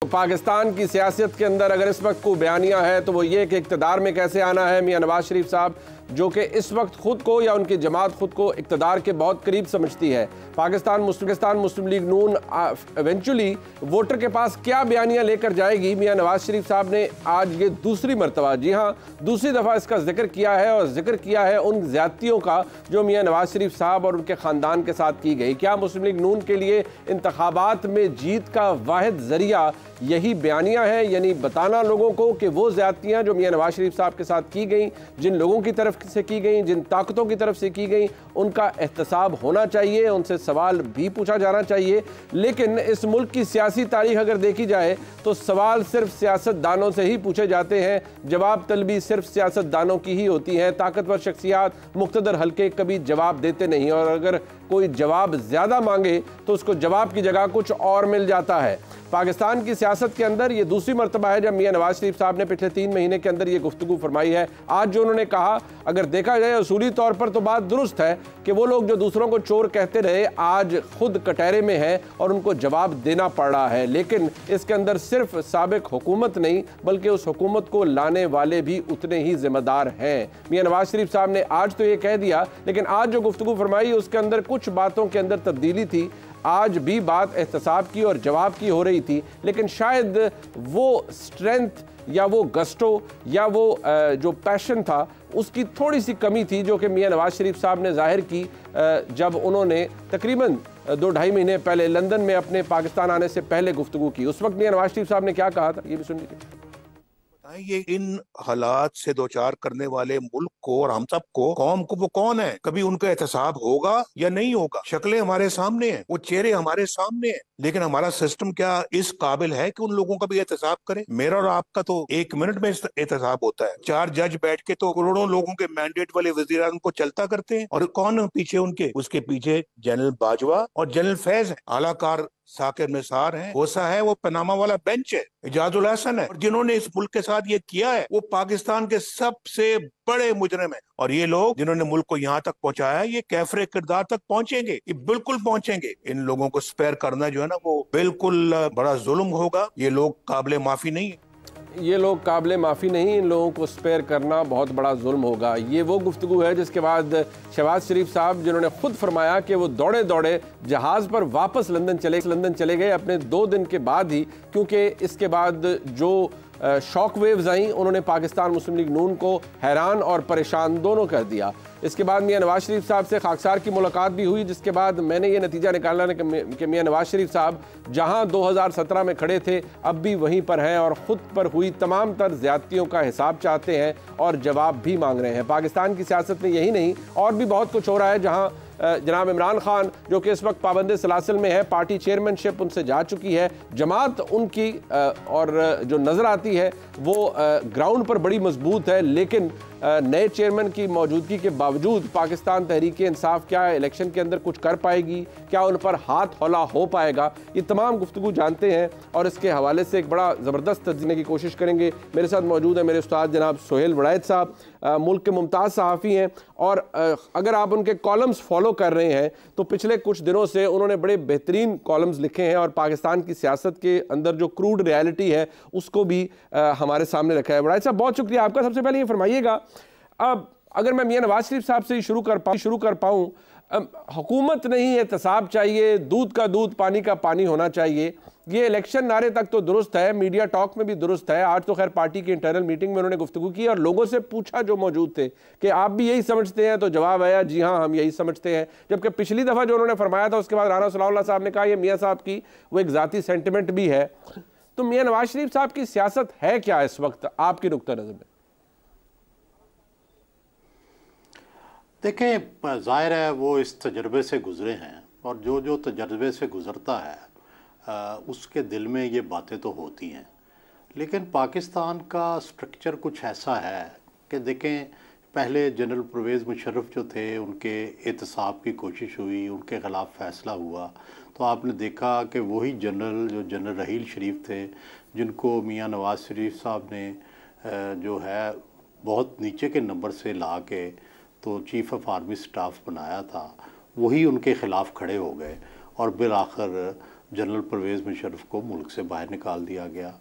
पाकिस्तान की सियासत के अंदर अगर इस वक्त कोई बयानिया है तो वो ये कि इक़्तिदार में कैसे आना है। मियां नवाज शरीफ साहब जो कि इस वक्त खुद को या उनकी जमात खुद को इक़्तिदार के बहुत करीब समझती है। पाकिस्तान मुस्लिम लीग नून इवेंचुअली वोटर के पास क्या बयानियाँ लेकर जाएगी। मियां नवाज शरीफ साहब ने आज ये दूसरी मरतबा, जी हाँ दूसरी दफ़ा इसका जिक्र किया है और जिक्र किया है उन ज़्यादतियों का जो मियां नवाज शरीफ साहब और उनके ख़ानदान के साथ की गई। क्या मुस्लिम लीग नून के लिए इंतखाबात में जीत का वाहिद ज़रिया यही बयानियाँ हैं, यानी बताना लोगों को कि वो ज़्यादतियाँ जो मियां नवाज शरीफ साहब के साथ की गई, जिन लोगों की तरफ से की गई, जिन ताकतों की तरफ से की गई, उनका एहतसाब होना चाहिए, उनसे सवाल भी पूछा जाना चाहिए। लेकिन इस मुल्क की सियासी तारीख अगर देखी जाए तो सवाल सिर्फ सियासतदानों से ही पूछे जाते हैं, जवाब तलबी सिर्फ सियासतदानों की ही होती है। ताकतवर शख्सियात, मुक़्तदर हल्के कभी जवाब देते नहीं, और अगर कोई जवाब ज़्यादा मांगे तो उसको जवाब की जगह कुछ और मिल जाता है। पाकिस्तान की सियासत के अंदर ये दूसरी मरतबा है जब मियां नवाज शरीफ साहब ने पिछले 3 महीने के अंदर ये गुफ्तगू फरमाई है। आज जो उन्होंने कहा, अगर देखा जाए उसूली तौर पर तो बात दुरुस्त है कि वो लोग जो दूसरों को चोर कहते रहे आज खुद कटहरे में हैं और उनको जवाब देना पड़ रहा है। लेकिन इसके अंदर सिर्फ साबिक हुकूमत नहीं बल्कि उस हुकूमत को लाने वाले भी उतने ही जिम्मेदार हैं। मियां नवाज शरीफ साहब ने आज तो ये कह दिया, लेकिन आज जो गुफ्तगू फरमाई उसके अंदर कुछ बातों के अंदर तब्दीली थी। आज भी बात एहतसाब की और जवाब की हो रही थी, लेकिन शायद वो स्ट्रेंथ या वो गस्टो या वो जो पैशन था उसकी थोड़ी सी कमी थी जो कि मियां नवाज शरीफ साहब ने जाहिर की जब उन्होंने तकरीबन 2-2.5 महीने पहले लंदन में अपने पाकिस्तान आने से पहले गुफ्तगू की। उस वक्त मियां नवाज शरीफ साहब ने क्या कहा था, ये भी सुन लीजिए। ये इन हालात से दो चार करने वाले मुल्क को और हम सब को, कौम को, वो कौन है? कभी उनका एहतसाब होगा या नहीं होगा? शक्लें हमारे सामने हैं, वो चेहरे हमारे सामने हैं, लेकिन हमारा सिस्टम क्या इस काबिल है कि उन लोगों का भी एहतसाब करे? मेरा और आपका तो 1 मिनट में एहतसाब होता है। 4 जज बैठ के तो करोड़ों लोगों के मैंडेट वाले वजीर आज़म को चलता करते हैं। और कौन पीछे उनके? उसके पीछे जनरल बाजवा और जनरल फैज है, आलाकार साकिर निसार है, होसा है, वो पनामा वाला बेंच है, इजाजुल हसन है, और जिन्होंने इस मुल्क के साथ ये किया है वो पाकिस्तान के सबसे बड़े मुजरिम है। और ये लोग जिन्होंने मुल्क को यहाँ तक पहुंचाया है ये कैफरे किरदार तक पहुंचेंगे, ये बिल्कुल पहुंचेंगे। इन लोगों को स्पेयर करना जो है ना वो बिल्कुल बड़ा जुल्म होगा। ये लोग काबिले माफी नहीं है। ये लोग काबिले माफ़ी नहीं, इन लोगों को स्पेयर करना बहुत बड़ा जुल्म होगा। ये वो गुफ्तगू है जिसके बाद शहबाज शरीफ साहब जिन्होंने खुद फरमाया कि वो दौड़े दौड़े जहाज़ पर वापस लंदन चले गए अपने 2 दिन के बाद ही, क्योंकि इसके बाद जो शॉक वेव्स आई उन्होंने पाकिस्तान मुस्लिम लीग नून को हैरान और परेशान दोनों कर दिया। इसके बाद मियां नवाज शरीफ साहब से खाकसार की मुलाकात भी हुई, जिसके बाद मैंने ये नतीजा निकाला कि मियां नवाज शरीफ साहब जहां 2017 में खड़े थे अब भी वहीं पर हैं और ख़ुद पर हुई तमाम तर ज़्यादतियों का हिसाब चाहते हैं और जवाब भी मांग रहे हैं। पाकिस्तान की सियासत में यही नहीं और भी बहुत कुछ हो रहा है, जहाँ जनाब इमरान खान जो कि इस वक्त पाबंद सलासिल में है, पार्टी चेयरमैनशिप उनसे जा चुकी है, जमात उनकी और जो नज़र आती है वो ग्राउंड पर बड़ी मजबूत है, लेकिन नए चेयरमैन की मौजूदगी के बावजूद पाकिस्तान तहरीक इंसाफ क्या इलेक्शन के अंदर कुछ कर पाएगी, क्या उन पर हाथ हौला हो पाएगा, ये तमाम गुफ्तगू जानते हैं और इसके हवाले से एक बड़ा ज़बरदस्त तज्ज़ीने की कोशिश करेंगे। मेरे साथ मौजूद है मेरे उस्ताद जनाब सोहेल वड़ैत साहब, मुल्क के मुमताज़ सहाफ़ी हैं और अगर आप उनके कॉलम्स फॉलो कर रहे हैं तो पिछले कुछ दिनों से उन्होंने बड़े बेहतरीन कॉलम्स लिखे हैं और पाकिस्तान की सियासत के अंदर जो क्रूड रियलिटी है उसको भी हमारे सामने रखा है। वड़ैत साहब बहुत शुक्रिया आपका। सबसे पहले ये फरमाइएगा, अब अगर मैं मियां नवाज शरीफ साहब से ही शुरू कर पाऊँ, हुकूमत नहीं एहतसाब चाहिए, दूध का दूध पानी का पानी होना चाहिए, ये इलेक्शन नारे तक तो दुरुस्त है, मीडिया टॉक में भी दुरुस्त है। आज तो खैर पार्टी की इंटरनल मीटिंग में उन्होंने गुफ्तगू की और लोगों से पूछा जो मौजूद थे कि आप भी यही समझते हैं, तो जवाब आया जी हाँ हम यही समझते हैं। जबकि पिछली दफ़ा जो उन्होंने फरमाया था उसके बाद राना सलाउल्लाह साहब ने कहा ये मियाँ साहब की वो एक ज़ाती सेंटिमेंट भी है। तो मियाँ नवाज शरीफ साहब की सियासत है क्या इस वक्त आपकी नुक्ता नज़र में? देखें, ज़ाहिर है वो इस तजर्बे से गुज़रे हैं और जो जो तजर्बे से गुज़रता है उसके दिल में ये बातें तो होती हैं। लेकिन पाकिस्तान का स्ट्रक्चर कुछ ऐसा है कि देखें, पहले जनरल परवेज़ मुशर्रफ जो थे उनके एहतसाब की कोशिश हुई, उनके ख़िलाफ़ फ़ैसला हुआ, तो आपने देखा कि वही जनरल रहील शरीफ थे जिनको मियां नवाज शरीफ साहब ने जो है बहुत नीचे के नंबर से ला के तो चीफ़ ऑफ आर्मी स्टाफ बनाया था, वही उनके ख़िलाफ़ खड़े हो गए और बिल आखिर जनरल परवेज़ मुशर्रफ को मुल्क से बाहर निकाल दिया गया।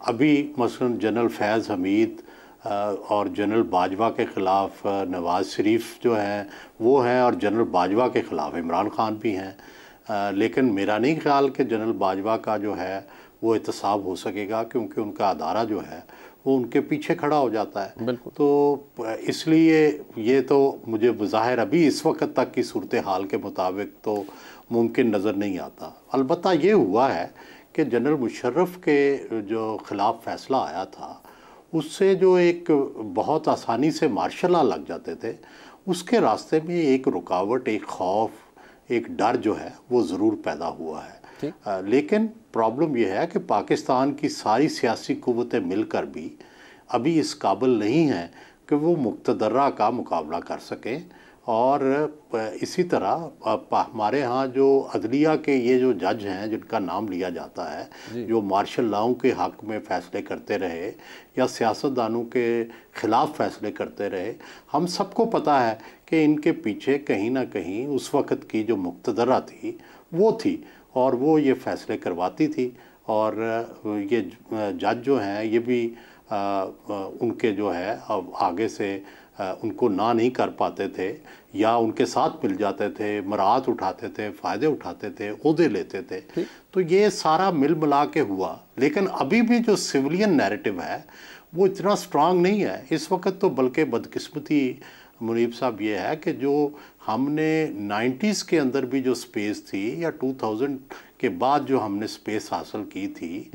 अभी मसलन जनरल फैज़ हमीद और जनरल बाजवा के ख़िलाफ़ नवाज़ शरीफ जो हैं वो हैं, और जनरल बाजवा के ख़िलाफ़ इमरान ख़ान भी हैं। लेकिन मेरा नहीं ख्याल कि जनरल बाजवा का जो है वो एहतसाब हो सकेगा, क्योंकि उनका अदारा जो है वो उनके पीछे खड़ा हो जाता है। तो इसलिए ये तो मुझे ज़ाहिर अभी इस वक्त तक की सूरत हाल के मुताबिक तो मुमकिन नज़र नहीं आता। अलबत्ता ये हुआ है कि जनरल मुशर्रफ के जो ख़िलाफ़ फ़ैसला आया था उससे जो एक बहुत आसानी से मार्शल लॉ लग जाते थे, उसके रास्ते में एक रुकावट, एक खौफ, एक डर जो है वो ज़रूर पैदा हुआ है। लेकिन प्रॉब्लम यह है कि पाकिस्तान की सारी सियासी क़ुव्वतें मिलकर भी अभी इस काबिल नहीं हैं कि वो मुक़्तदरा का मुकाबला कर सकें। और इसी तरह हमारे यहाँ जो अदलिया के ये जो जज हैं जिनका नाम लिया जाता है, जो मार्शल लॉ के हक़ में फ़ैसले करते रहे या सियासतदानों के ख़िलाफ़ फ़ैसले करते रहे, हम सबको पता है कि इनके पीछे कहीं ना कहीं उस वक़्त की जो मुक़्तदरा थी वो थी, और वो ये फ़ैसले करवाती थी। और ये जज जो हैं ये भी उनके जो है अब आगे से उनको ना नहीं कर पाते थे या उनके साथ मिल जाते थे, मराहत उठाते थे, फ़ायदे उठाते थे, ओहदे लेते थे। तो ये सारा मिल मिला के हुआ। लेकिन अभी भी जो सिविलियन नैरेटिव है वो इतना स्ट्रांग नहीं है इस वक्त तो, बल्कि बदकिस्मती मुनीब साहब ये है कि जो हमने 90s के अंदर भी जो स्पेस थी या 2000 के बाद जो हमने स्पेस हासिल की थी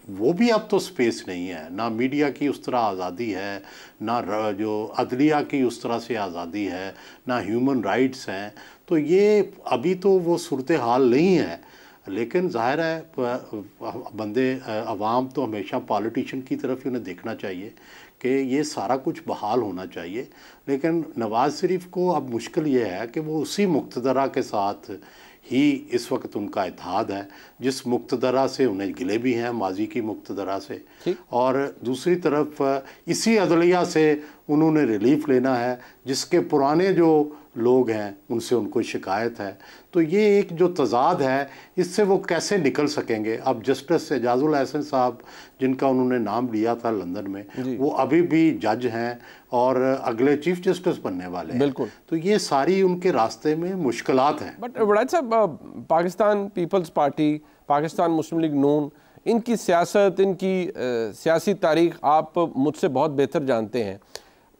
वो भी अब तो स्पेस नहीं है। ना मीडिया की उस तरह आज़ादी है, ना जो अदलिया की उस तरह से आज़ादी है, ना ह्यूमन राइट्स हैं। तो ये अभी तो वो सूरत हाल नहीं है। लेकिन ज़ाहिर है बंदे अवाम तो हमेशा पॉलिटिशियन की तरफ ही उन्हें देखना चाहिए कि ये सारा कुछ बहाल होना चाहिए। लेकिन नवाज़ शरीफ को अब मुश्किल ये है कि वो उसी मुक़्तदरा के साथ ही इस वक्त उनका इत्तेहाद है जिस मुक़्तदरा से उन्हें गिले भी हैं, माजी की मुक़्तदरा से, और दूसरी तरफ इसी अदलिया से उन्होंने रिलीफ लेना है जिसके पुराने जो लोग हैं उनसे उनको शिकायत है। तो ये एक जो तज़ाद है इससे वो कैसे निकल सकेंगे। अब जस्टिस एजाजुल हसन साहब जिनका उन्होंने नाम लिया था लंदन में, वो अभी भी जज हैं और अगले चीफ जस्टिस बनने वाले हैं। तो ये सारी उनके रास्ते में मुश्किलात हैं। बट वड़ाइच साहब, पाकिस्तान पीपल्स पार्टी, पाकिस्तान मुस्लिम लीग नून, इनकी सियासत, इनकी सियासी तारीख आप मुझसे बहुत बेहतर जानते हैं।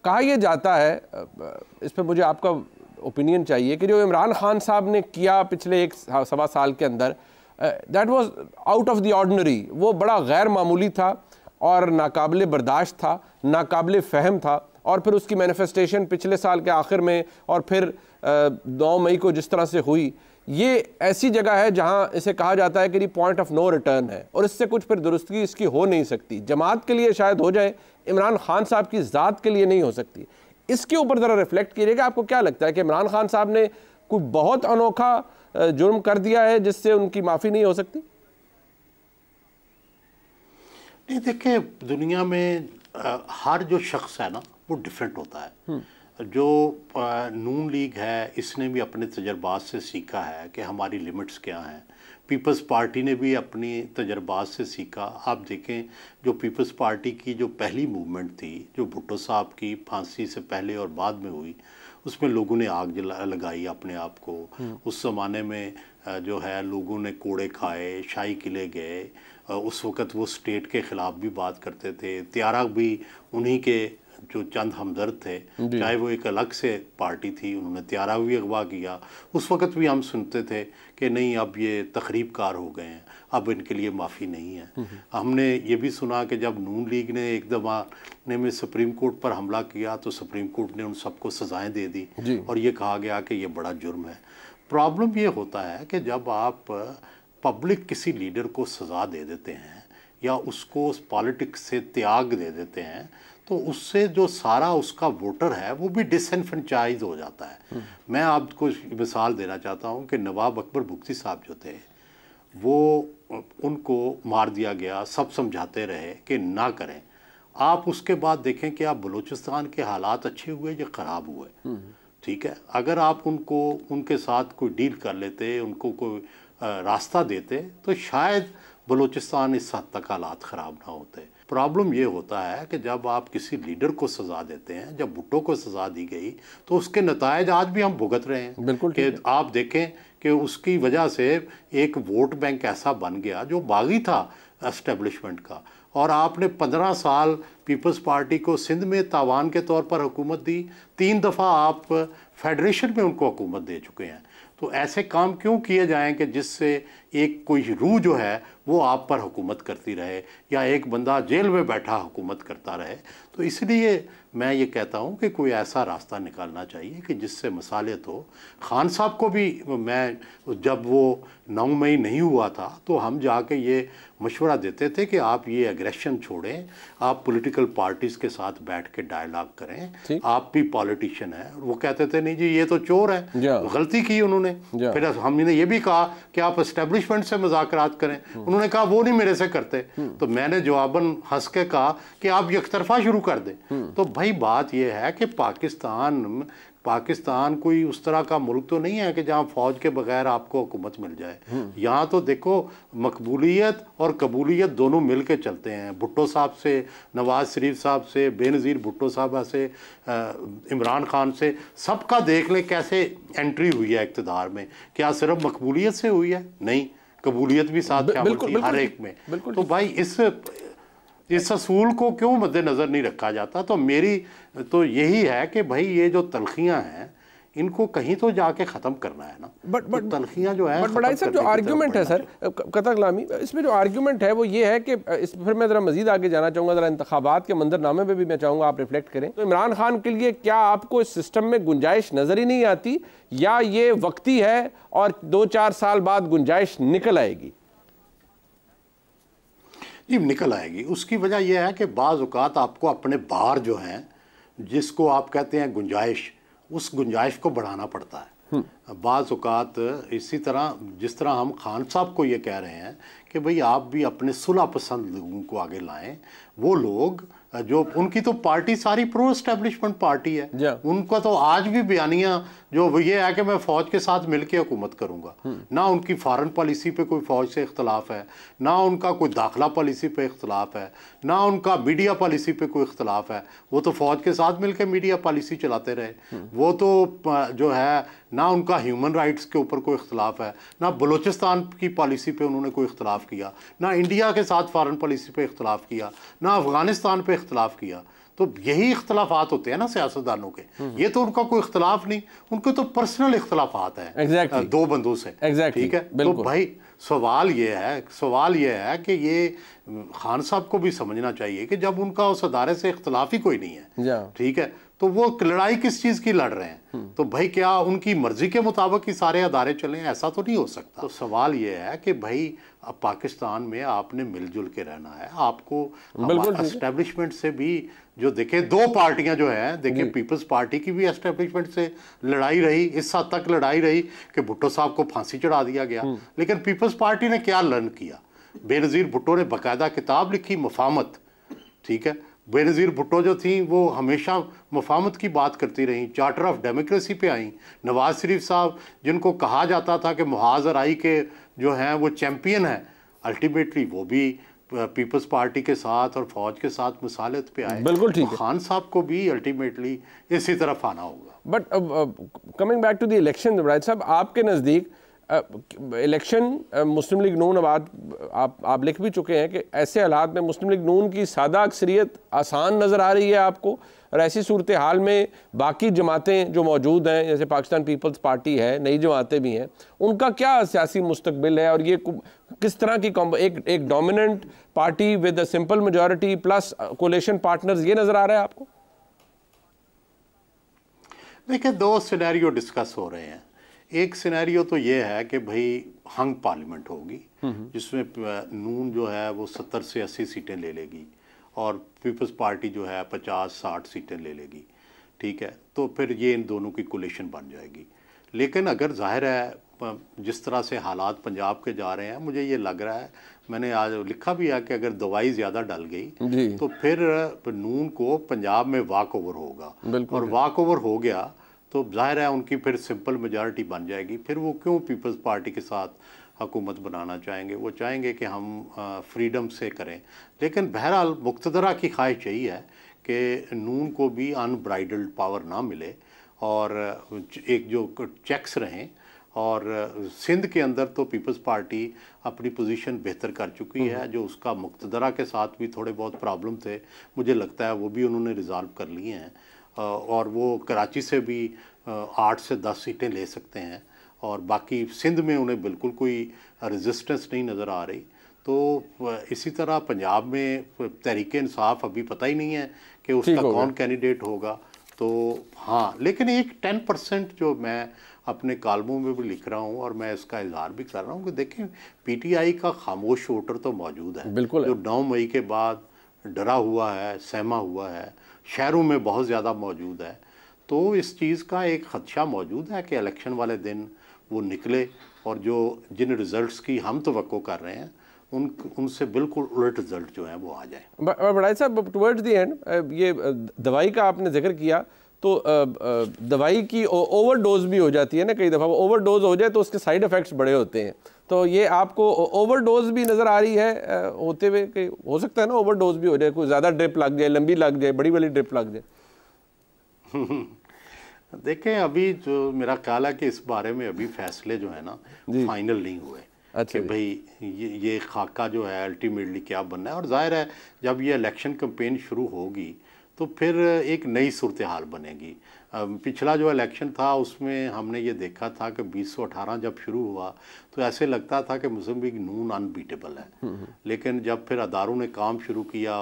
कहा यह जाता है, इस पर मुझे आपका ओपिनियन चाहिए, कि जो इमरान खान साहब ने किया पिछले 1.25 साल के अंदर, that was out of the ordinary. वो बड़ा गैर मामूली था और नाकाबिले बर्दाश्त था, नाकाबिले फ़हम था। और फिर उसकी मैनिफेस्टेशन पिछले साल के आखिर में और फिर 9 मई को जिस तरह से हुई, ये ऐसी जगह है जहां इसे कहा जाता है कि ये पॉइंट ऑफ नो रिटर्न है और इससे कुछ फिर दुरुस्तगी इसकी हो नहीं सकती। जमात के लिए शायद हो जाए, इमरान खान साहब की ज़ात के लिए नहीं हो सकती। इसके ऊपर ज़रा रिफ्लेक्ट कीजिएगा, आपको क्या लगता है कि इमरान खान साहब ने कोई बहुत अनोखा जुर्म कर दिया है जिससे उनकी माफ़ी नहीं हो सकती? नहीं, देखिए, दुनिया में हर जो शख्स है ना वो डिफरेंट होता है। जो नून लीग है इसने भी अपने तजर्बात से सीखा है कि हमारी लिमिट्स क्या हैं। पीपल्स पार्टी ने भी अपनी तजर्बात से सीखा। आप देखें, जो पीपल्स पार्टी की जो पहली मूवमेंट थी, जो भुट्टो साहब की फांसी से पहले और बाद में हुई, उसमें लोगों ने आग लगाई अपने आप को। उस ज़माने में जो है लोगों ने कोड़े खाए, शाही किले गए। उस वक़्त वो स्टेट के ख़िलाफ़ भी बात करते थे। त्यारा भी उन्हीं के जो चंद हमदर्द थे, चाहे वो एक अलग से पार्टी थी, उन्होंने त्यारा भी अगवा किया। उस वक़्त भी हम सुनते थे कि नहीं, अब ये तखरीबकार हो गए हैं, अब इनके लिए माफ़ी नहीं है। हमने ये भी सुना कि जब नून लीग ने एक ज़माने में सुप्रीम कोर्ट पर हमला किया तो सुप्रीम कोर्ट ने उन सबको सज़ाएँ दे दी और ये कहा गया कि ये बड़ा जुर्म है। प्रॉब्लम ये होता है कि जब आप पब्लिक किसी लीडर को सज़ा दे देते हैं या उसको पॉलिटिक्स से त्याग दे देते हैं, तो उससे जो सारा उसका वोटर है वो भी डिसएनफ्रेंचाइज हो जाता है। मैं आपको मिसाल देना चाहता हूँ कि नवाब अकबर बुख्ती साहब जो थे, वो उनको मार दिया गया, सब समझाते रहे कि ना करें। आप उसके बाद देखें कि आप बलूचिस्तान के हालात अच्छे हुए या ख़राब हुए। ठीक है, अगर आप उनके साथ कोई डील कर लेते, उनको कोई रास्ता देते तो शायद बलूचिस्तान इस हद तक हालात ख़राब ना होते। प्रॉब्लम ये होता है कि जब आप किसी लीडर को सज़ा देते हैं, जब भुट्टो को सज़ा दी गई तो उसके नतायज आज भी हम भुगत रहे हैं। बिल्कुल कि आप देखें कि उसकी वजह से एक वोट बैंक ऐसा बन गया जो बागी था एस्टेब्लिशमेंट का, और आपने 15 साल पीपल्स पार्टी को सिंध में तावान के तौर पर हुकूमत दी, 3 दफ़ा आप फेडरेशन में उनको हुकूमत दे चुके हैं। तो ऐसे काम क्यों किए जाएं कि जिससे एक कोई रूह जो है वो आप पर हुकूमत करती रहे या एक बंदा जेल में बैठा हुकूमत करता रहे। तो इसलिए मैं ये कहता हूँ कि कोई ऐसा रास्ता निकालना चाहिए कि जिससे मसालियत हो। खान साहब को भी मैं, जब वो 9 मई नहीं हुआ था तो हम जाके ये मशवरा देते थे कि आप ये एग्रेशन छोड़ें, आप पॉलिटिकल पार्टीज़ के साथ बैठ के डायलॉग करें, आप भी पॉलिटिशियन हैं। वो कहते थे नहीं जी ये तो चोर है, गलती की उन्होंने। फिर हमने ये भी कहा कि आप एस्टेब्लिशमेंट से मुज़ाकरात करें, उन्होंने कहा वो नहीं मेरे से करते। तो मैंने जवाबन हंस के कहा कि आप यकतरफा शुरू कर दें। तो भाई बात यह है कि पाकिस्तान कोई उस तरह का मुल्क तो नहीं है कि जहाँ फ़ौज के बगैर आपको हुकूमत मिल जाए। यहाँ तो देखो मकबूलियत और कबूलियत दोनों मिल के चलते हैं। भुट्टो साहब से, नवाज शरीफ साहब से, बेनज़ीर भुट्टो साहब से, इमरान खान से, सबका देख लें कैसे एंट्री हुई है इक़्तिदार में। क्या सिर्फ मकबूलियत से हुई है? नहीं, कबूलियत भी साथ शामिल थी हर एक में। तो भाई इस असूल को क्यों मद्देनज़र नहीं रखा जाता? तो मेरी तो यही है कि भाई ये जो तलखियाँ हैं इनको कहीं तो जाके ख़त्म करना है ना। बट तलखियाँ जो है बड़ा सर जो आर्ग्यूमेंट है सर कतर गुलामी, इसमें जो आर्ग्यूमेंट है वो ये है कि इस फिर मैं ज़रा मजीद आगे जाना चाहूँगा, ज़रा इंतखाबात के मंजरनामे पे भी मैं चाहूँगा आप रिफ्लेक्ट करें। तो इमरान खान के लिए क्या आपको इस सिस्टम में गुंजाइश नज़र ही नहीं आती, या ये वक्ती है और 2-4 साल बाद गुंजाइश निकल आएगी? जी निकल आएगी। उसकी वजह यह है कि बाज़ औक़ात आपको अपने बाहर जो हैं, जिसको आप कहते हैं गुंजाइश, उस गुंजाइश को बढ़ाना पड़ता है। बाज़ औक़ात इसी तरह जिस तरह हम खान साहब को ये कह रहे हैं कि भाई आप भी अपने सुलह पसंद लोगों को आगे लाएं। वो लोग जो उनकी तो पार्टी सारी प्रो एस्टेब्लिशमेंट पार्टी है, उनका तो आज भी बयानियाँ जो ये है कि मैं फ़ौज के साथ मिलकर हुकूमत करूँगा। ना उनकी फ़ॉरेन पॉलिसी पे कोई फ़ौज से इख्तलाफ है, ना उनका कोई दाखिला पॉलिसी पे इख्तलाफ है, ना उनका मीडिया पॉलिसी पे कोई इख्तलाफ है। वो तो फ़ौज के साथ मिलकर मीडिया पॉलिसी चलाते रहे। वो तो जो है ना उनका ह्यूमन राइट्स के ऊपर कोई इख्तलाफ है, ना बलूचिस्तान की पॉलिसी पे उन्होंने कोई इख्तलाफ किया, ना इंडिया के साथ फ़ॉरेन पॉलिसी पे इख्तलाफ किया, ना अफ़गानिस्तान पे इख्तलाफ किया। तो यही इख्तलाफात होते हैं ना सियासतदानों के। ये तो उनका कोई इख्तलाफ नहीं, उनके तो पर्सनल इख्तलाफात हैं दो बंदों से। ठीक है। तो भाई सवाल ये है कि ये खान साहब को भी समझना चाहिए कि जब उनका उस अदारे से इख्तलाफ ही कोई नहीं है, ठीक है, तो वो लड़ाई किस चीज़ की लड़ रहे हैं? तो भाई क्या उनकी मर्जी के मुताबिक ही सारे अदारे चलें? ऐसा तो नहीं हो सकता। तो सवाल ये है कि भाई अब पाकिस्तान में आपने मिलजुल के रहना है। आपको एस्टेब्लिशमेंट से भी जो देखे, 2 पार्टियां जो हैं, देखिए पीपल्स पार्टी की भी एस्टेब्लिशमेंट से लड़ाई रही, इस हद तक लड़ाई रही कि भुट्टो साहब को फांसी चढ़ा दिया गया। लेकिन पीपल्स पार्टी ने क्या लर्न किया? बेनज़ीर भुट्टो ने बाकायदा किताब लिखी मफामत, ठीक है। बेनज़ीर भुट्टो जो थी वो हमेशा मफामत की बात करती रहीं, चार्टर ऑफ डेमोक्रेसी पे आई। नवाज शरीफ साहब जिनको कहा जाता था कि मुहाज़राई के जो हैं वो चैम्पियन हैं, अल्टीमेटली वो भी पीपल्स पार्टी के साथ और फौज के साथ मसालत पे आए। बिल्कुल ठीक है। खान साहब को भी अल्टीमेटली इसी तरफ आना होगा। But coming back to the election, Raj Sahab आपके नज़दीक इलेक्शन मुस्लिम लीग नून, अब आप लिख भी चुके हैं कि ऐसे हालात में मुस्लिम लीग नून की सादा अक्सरियत आसान नज़र आ रही है आपको, और ऐसी सूरत हाल में बाकी जमातें जो मौजूद हैं जैसे पाकिस्तान पीपल्स पार्टी है, नई जमातें भी हैं, उनका क्या सियासी मुस्तकबिल है? और ये किस तरह की एक dominant party with a simple majority plus coalition partners, ये नज़र आ रहा है आपको? देखिए 2 सिनेरियो डिस्कस हो रहे हैं। एक सिनेरियो तो ये है कि भाई हंग पार्लियामेंट होगी जिसमें नून जो है वो 70 से 80 सीटें ले लेगी और पीपल्स पार्टी जो है 50-60 सीटें ले लेगी, ठीक है। तो फिर ये इन दोनों की कोलिशन बन जाएगी। लेकिन अगर जाहिर है जिस तरह से हालात पंजाब के जा रहे हैं, मुझे ये लग रहा है, मैंने आज लिखा भी है कि अगर दवाई ज़्यादा डल गई तो फिर नून को पंजाब में वॉक ओवर होगा, और वॉक ओवर हो गया तो जाहिर है उनकी फिर सिंपल मेजॉरिटी बन जाएगी। फिर वो क्यों पीपल्स पार्टी के साथ हुकूमत बनाना चाहेंगे, वो चाहेंगे कि हम फ्रीडम से करें। लेकिन बहरहाल मुक़्तदरा की ख्वाहिश यही है कि नून को भी अनब्राइडल्ड पावर ना मिले और एक जो चेक्स रहें। और सिंध के अंदर तो पीपल्स पार्टी अपनी पोजीशन बेहतर कर चुकी है। जो उसका मुक़्तदरा के साथ भी थोड़े बहुत प्रॉब्लम थे, मुझे लगता है वो भी उन्होंने रिज़ॉल्व कर लिए हैं और वो कराची से भी 8 से 10 सीटें ले सकते हैं और बाकी सिंध में उन्हें बिल्कुल कोई रेजिस्टेंस नहीं नज़र आ रही। तो इसी तरह पंजाब में तहरीक इंसाफ अभी पता ही नहीं है कि उसका कौन कैंडिडेट होगा। तो हाँ, लेकिन एक 10% जो मैं अपने कालमों में भी लिख रहा हूँ और मैं इसका इजहार भी कर रहा हूँ कि देखें पीटीआई का खामोश वोटर तो मौजूद है, बिल्कुल जो 9 मई के बाद डरा हुआ है, सहमा हुआ है, शहरों में बहुत ज़्यादा मौजूद है। तो इस चीज़ का एक खदशा मौजूद है कि इलेक्शन वाले दिन वो निकले और जो जिन रिज़ल्ट्स की हम तवक्को कर रहे हैं उनसे बिल्कुल उलट रिजल्ट जो है वो आ जाए। बड़ाई साहब, टुवर्ड्स द एंड ये दवाई का आपने जिक्र किया, तो दवाई की ओवरडोज भी हो जाती है ना, कई दफ़ा ओवरडोज हो जाए तो उसके साइड इफ़ेक्ट्स बड़े होते हैं। तो ये आपको ओवरडोज भी नज़र आ रही है होते हुए कि हो सकता है ना ओवरडोज भी हो जाए, कोई ज़्यादा ड्रिप लग जाए, लंबी लग जाए, बड़ी वाली ड्रिप लग जाए? देखें, अभी जो मेरा ख्याल है कि इस बारे में अभी फैसले जो है ना फाइनल नहीं हुए। अच्छा, कि भाई ये खाका जो है अल्टीमेटली क्या बनना है। और जाहिर है जब ये इलेक्शन कैंपेन शुरू होगी तो फिर एक नई सूरत हाल बनेगी। पिछला जो इलेक्शन था उसमें हमने ये देखा था कि 2018 जब शुरू हुआ तो ऐसे लगता था कि मोज़म्बिक नून अनबीटेबल है। लेकिन जब फिर अदारों ने काम शुरू किया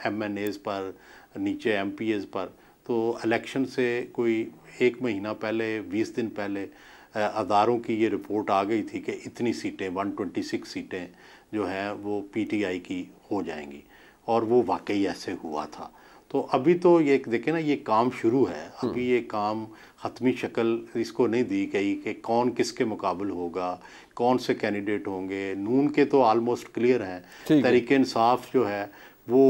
MNAs पर, नीचे MPAs पर, तो इलेक्शन से कोई 1 महीना पहले, 20 दिन पहले अदारों की ये रिपोर्ट आ गई थी कि इतनी सीटें 126 सीटें जो हैं वो PTI की हो जाएंगी और वो वाकई ऐसे हुआ था। तो अभी तो ये देखें ना, ये काम शुरू है, अभी ये काम ख़त्मी शक्ल इसको नहीं दी गई कि कौन किसके मुकाबले होगा, कौन से कैंडिडेट होंगे। नून के तो आलमोस्ट क्लियर हैं, तहरीक इंसाफ जो है वो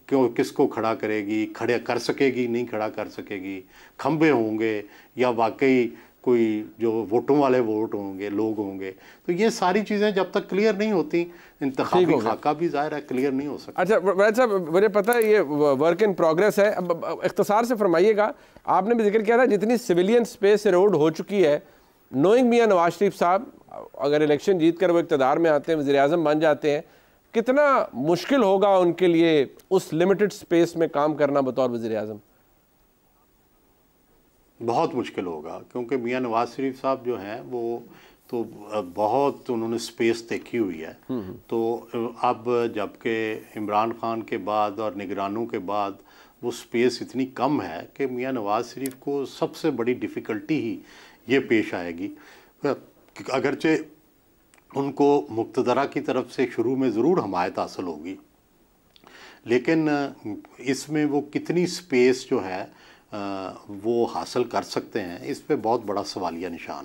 क्यों किसको खड़ा करेगी, खड़े कर सकेगी, नहीं खड़ा कर सकेगी, खंबे होंगे या वाकई कोई जो वोटों वाले वोट होंगे, लोग होंगे। तो ये सारी चीज़ें जब तक क्लियर नहीं होती, इंतखाबी खाका भी ज़ाहिर है क्लियर नहीं हो सकता। अच्छा वैद साहब, मुझे पता है ये वर्क इन प्रोग्रेस है, अब इख्तिसार से फरमाइएगा। आपने भी जिक्र किया था जितनी सिविलियन स्पेस एरोड हो चुकी है, नोइंग मियां नवाज शरीफ साहब अगर इलेक्शन जीत कर वो इक़्तिदार में आते हैं, वज़ीर आज़म बन जाते हैं, कितना मुश्किल होगा उनके लिए उस लिमिटेड स्पेस में काम करना बतौर वज़ीर आज़म? बहुत मुश्किल होगा, क्योंकि मियां नवाज शरीफ साहब जो हैं वो तो बहुत उन्होंने स्पेस देखी हुई है। तो अब जबकि इमरान खान के बाद और निगरानों के बाद वो स्पेस इतनी कम है कि मियां नवाज शरीफ को सबसे बड़ी डिफ़िकल्टी ही ये पेश आएगी। अगरचे उनको मुक़्तदरा की तरफ से शुरू में ज़रूर हमायत हासिल होगी, लेकिन इसमें वो कितनी स्पेस जो है वो हासिल कर सकते हैं, इस पे बहुत बड़ा सवालिया निशान